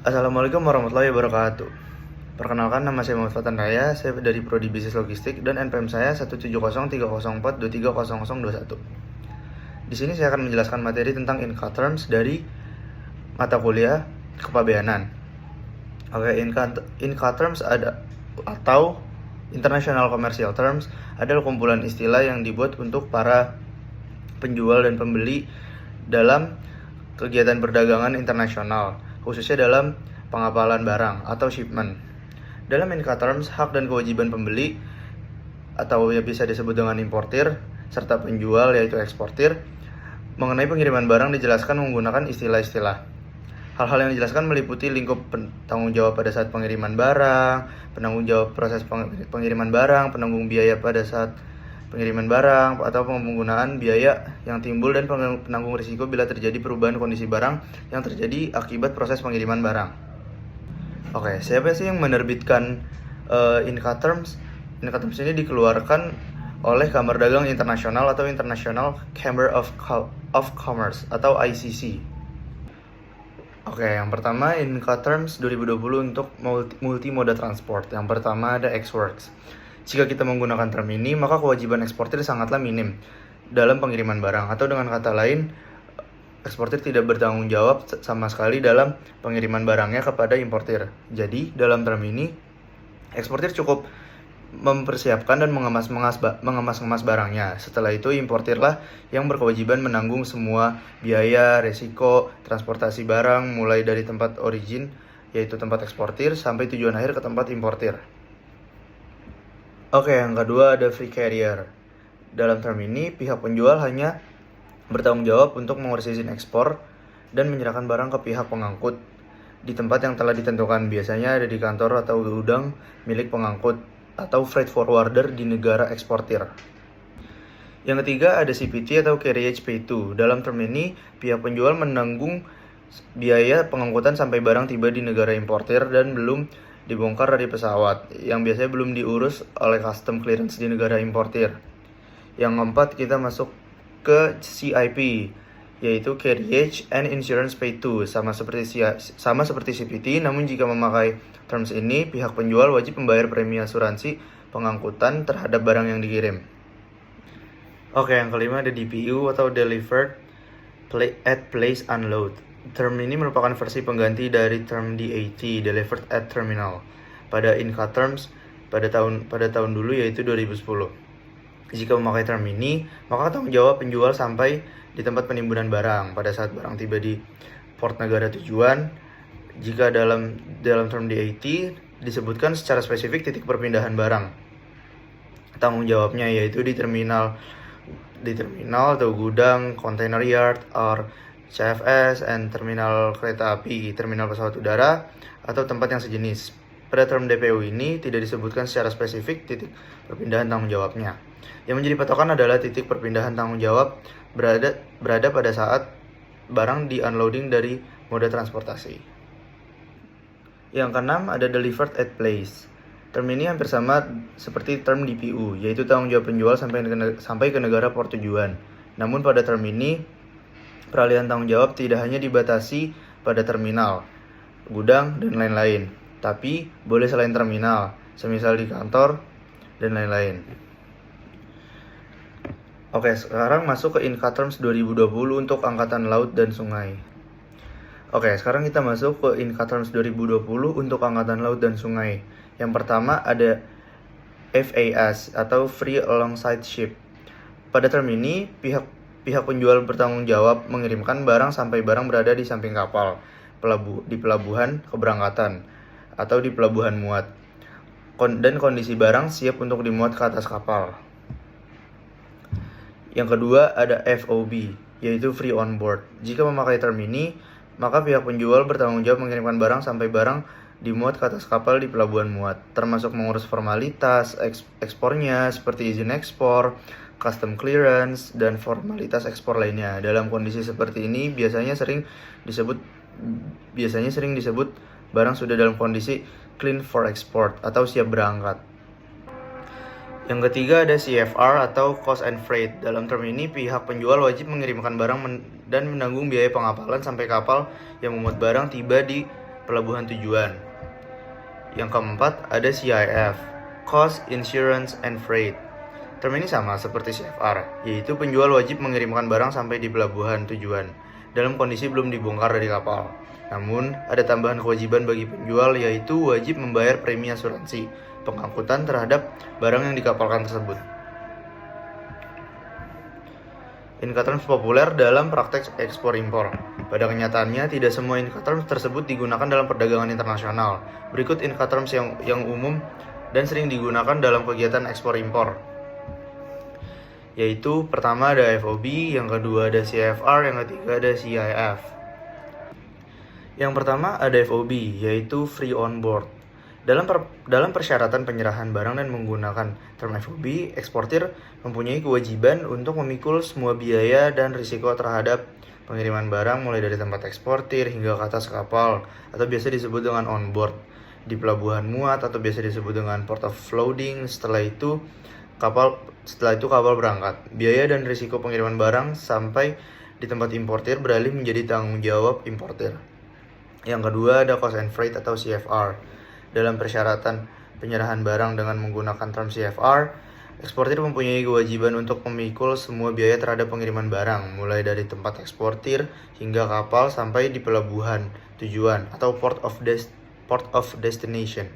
Assalamualaikum warahmatullahi wabarakatuh. Perkenalkan, nama saya Muhammad Fatan Raya, saya dari Prodi Bisnis Logistik dan NPM saya 1703004230021. Di sini saya akan menjelaskan materi tentang Incoterms dari mata kuliah kepabeanan. Oke, Incoterms atau International Commercial Terms adalah kumpulan istilah yang dibuat untuk para penjual dan pembeli dalam kegiatan perdagangan internasional, khususnya dalam pengapalan barang atau shipment. Dalam Incoterms, hak dan kewajiban pembeli atau yang bisa disebut dengan importir serta penjual yaitu eksportir mengenai pengiriman barang dijelaskan menggunakan istilah-istilah. Hal-hal yang dijelaskan meliputi lingkup tanggung jawab pada saat pengiriman barang, penanggung jawab proses pengiriman barang, penanggung biaya pada saat pengiriman barang, atau penggunaan biaya yang timbul dan penanggung risiko bila terjadi perubahan kondisi barang yang terjadi akibat proses pengiriman barang. Oke, siapa sih yang menerbitkan Incoterms? Incoterms ini dikeluarkan oleh Kamar Dagang Internasional atau International Chamber of Commerce atau ICC. Oke, yang pertama Incoterms 2020 untuk multimoda transport. Yang pertama ada Xworks. Jika kita menggunakan term ini, maka kewajiban eksportir sangatlah minim dalam pengiriman barang. Atau dengan kata lain, eksportir tidak bertanggung jawab sama sekali dalam pengiriman barangnya kepada importir. Jadi, dalam term ini, eksportir cukup mempersiapkan dan mengemas barangnya. Setelah itu, importirlah yang berkewajiban menanggung semua biaya, resiko, transportasi barang mulai dari tempat origin, yaitu tempat eksportir, sampai tujuan akhir ke tempat importir. Oke, yang kedua ada free carrier. Dalam term ini, pihak penjual hanya bertanggung jawab untuk mengurus izin ekspor dan menyerahkan barang ke pihak pengangkut di tempat yang telah ditentukan, biasanya ada di kantor atau gudang milik pengangkut atau freight forwarder di negara eksportir. Yang ketiga ada CPT atau Carriage Pay To. Dalam term ini, pihak penjual menanggung biaya pengangkutan sampai barang tiba di negara importir dan belum dibongkar dari pesawat, yang biasanya belum diurus oleh custom clearance di negara importir. Yang keempat, kita masuk ke CIP, yaitu Carriage and Insurance Pay To, sama seperti CPT, namun jika memakai terms ini, pihak penjual wajib membayar premi asuransi pengangkutan terhadap barang yang dikirim. Oke, yang kelima ada DPU atau Delivered at Place Unload. Term ini merupakan versi pengganti dari term DAT, Delivered at Terminal, pada Incoterms pada tahun dulu, yaitu 2010. Jika memakai term ini, maka tanggung jawab penjual sampai di tempat penimbunan barang pada saat barang tiba di port negara tujuan. Jika dalam term DAT disebutkan secara spesifik titik perpindahan barang. Tanggung jawabnya yaitu di terminal atau gudang, container yard, or CFS, and terminal kereta api, terminal pesawat udara, atau tempat yang sejenis. Pada term DPU ini tidak disebutkan secara spesifik titik perpindahan tanggung jawabnya. Yang menjadi patokan adalah titik perpindahan tanggung jawab berada pada saat barang di unloading dari moda transportasi. Yang keenam ada Delivered at Place. Term ini hampir sama seperti term DPU, yaitu tanggung jawab penjual sampai ke negara port tujuan. Namun pada term ini, peralihan tanggung jawab tidak hanya dibatasi pada terminal, gudang, dan lain-lain, tapi boleh selain terminal, semisal di kantor, dan lain-lain. Oke, sekarang masuk ke Incoterms 2020 untuk angkatan laut dan sungai. Oke, sekarang kita masuk ke Incoterms 2020 untuk angkatan laut dan sungai. Yang pertama ada FAS atau Free Alongside Ship. Pada term ini, pihak penjual bertanggung jawab mengirimkan barang sampai barang berada di samping kapal, di pelabuhan keberangkatan, atau di pelabuhan muat. Dan kondisi barang siap untuk dimuat ke atas kapal. Yang kedua ada FOB, yaitu Free On Board. Jika memakai term ini, maka pihak penjual bertanggung jawab mengirimkan barang sampai barang dimuat ke atas kapal di pelabuhan muat, termasuk mengurus formalitas ekspornya seperti izin ekspor, custom clearance, dan formalitas ekspor lainnya. Dalam kondisi seperti ini biasanya sering disebut barang sudah dalam kondisi clean for export atau siap berangkat. Yang ketiga ada CFR atau Cost and Freight. Dalam term ini, pihak penjual wajib mengirimkan barang dan menanggung biaya pengapalan sampai kapal yang memuat barang tiba di pelabuhan tujuan. Yang keempat ada CIF, Cost, Insurance, and Freight. Term ini sama seperti CFR, yaitu penjual wajib mengirimkan barang sampai di pelabuhan tujuan dalam kondisi belum dibongkar dari kapal. Namun, ada tambahan kewajiban bagi penjual, yaitu wajib membayar premi asuransi pengangkutan terhadap barang yang dikapalkan tersebut. Incoterms populer dalam praktek ekspor-impor. Pada kenyataannya, tidak semua Incoterms tersebut digunakan dalam perdagangan internasional. Berikut Incoterms yang umum dan sering digunakan dalam kegiatan ekspor-impor. Yaitu, pertama ada FOB, yang kedua ada CFR, yang ketiga ada CIF. Yang pertama ada FOB, yaitu Free On Board. Dalam persyaratan penyerahan barang dan menggunakan term FOB, eksportir mempunyai kewajiban untuk memikul semua biaya dan risiko terhadap pengiriman barang mulai dari tempat eksportir hingga ke atas kapal, atau biasa disebut dengan on board, di pelabuhan muat atau biasa disebut dengan port of loading. Setelah itu kapal berangkat. Biaya dan risiko pengiriman barang sampai di tempat importir beralih menjadi tanggung jawab importir. Yang kedua ada Cost and Freight atau CFR. Dalam persyaratan penyerahan barang dengan menggunakan term CFR, eksportir mempunyai kewajiban untuk memikul semua biaya terhadap pengiriman barang, mulai dari tempat eksportir hingga kapal sampai di pelabuhan tujuan atau port of destination.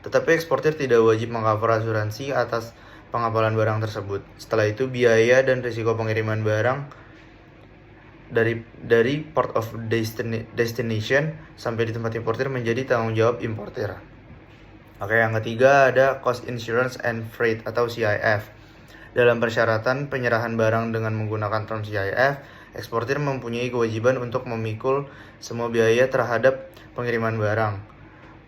Tetapi eksportir tidak wajib mengcover asuransi atas pengapalan barang tersebut. Setelah itu, biaya dan risiko pengiriman barang dari port of destination sampai di tempat importir menjadi tanggung jawab importir. Oke, yang ketiga ada Cost, Insurance, and Freight atau CIF. Dalam persyaratan penyerahan barang dengan menggunakan term CIF, eksportir mempunyai kewajiban untuk memikul semua biaya terhadap pengiriman barang,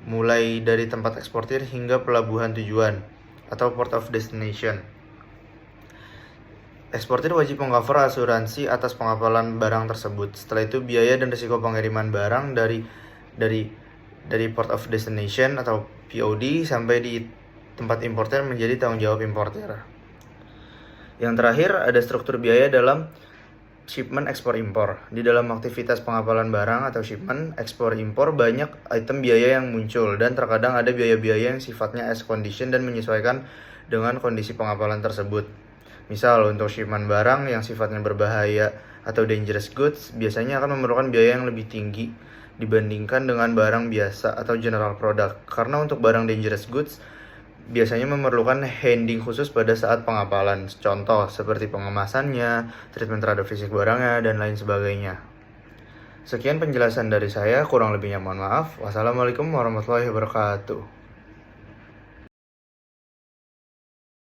mulai dari tempat eksportir hingga pelabuhan tujuan atau port of destination. Eksportir wajib mengcover asuransi atas pengapalan barang tersebut. Setelah itu, biaya dan risiko pengiriman barang dari port of destination atau POD sampai di tempat importer menjadi tanggung jawab importer. Yang terakhir ada struktur biaya dalam shipment ekspor impor. Di dalam aktivitas pengapalan barang atau shipment ekspor impor, banyak item biaya yang muncul dan terkadang ada biaya-biaya yang sifatnya as condition dan menyesuaikan dengan kondisi pengapalan tersebut. Misal untuk shipment barang yang sifatnya berbahaya atau dangerous goods biasanya akan memerlukan biaya yang lebih tinggi dibandingkan dengan barang biasa atau general product. Karena untuk barang dangerous goods biasanya memerlukan handling khusus pada saat pengapalan. Contoh seperti pengemasannya, treatment terhadap fisik barangnya, dan lain sebagainya. Sekian penjelasan dari saya, kurang lebihnya mohon maaf. Wassalamualaikum warahmatullahi wabarakatuh.